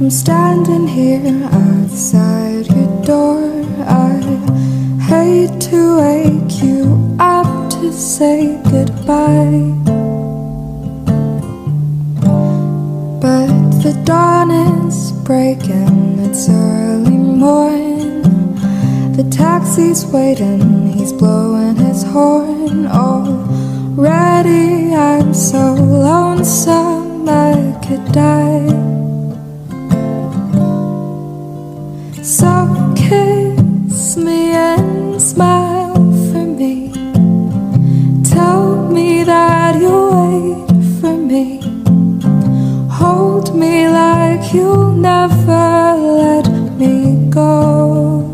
I'm standing here outside your door. I hate to wake you up to say goodbye, but the dawn is breaking, it's early morning. The taxi's waiting, he's blowing his horn. Already I'm so lonesome I could die. So kiss me and smile for me. Tell me that you'll wait for me. Hold me like you'll never let me go.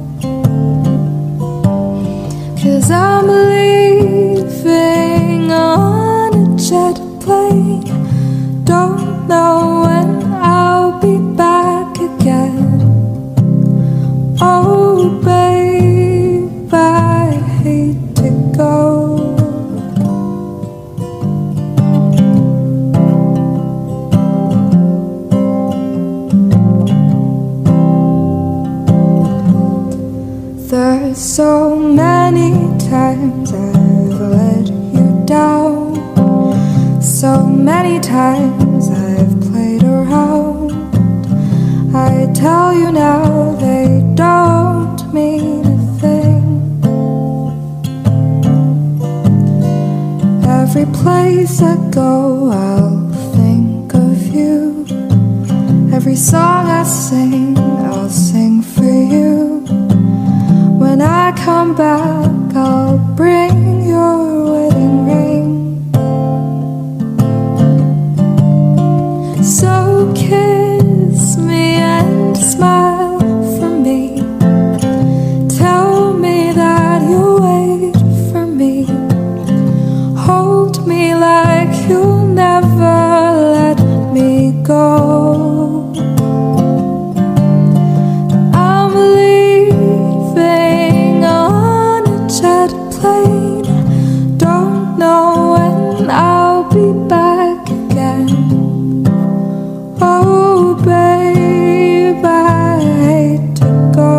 'Cause I'm leaving on a jet plane. Don't know when I'll be back again. Oh babe, I hate to go. There's so many times I've let you down, so many times I've played around. I tell you now, they don't mean a thing. Every place I go, I'll think of you. Every song I sing, I'll sing for you. When I come back, I'll bring your wedding ring. So kiss me and smile for me. Tell me that you'll wait for me. Hold me like you'll never let me go. I'm leaving on a jet plane. Don't know when I'll be back again. Oh babe, I hate to go.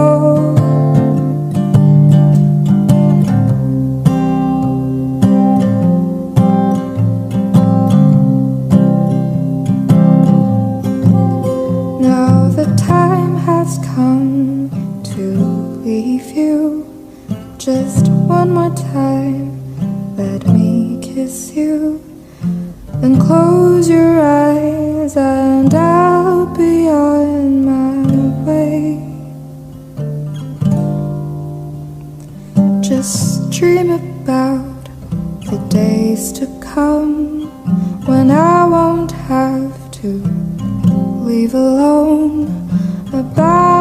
Now the time has come to leave you. Just one more time, let me kiss you. Then close your eyes and I'll be on my way. Just dream about the days to come when I won't have to leave alone. About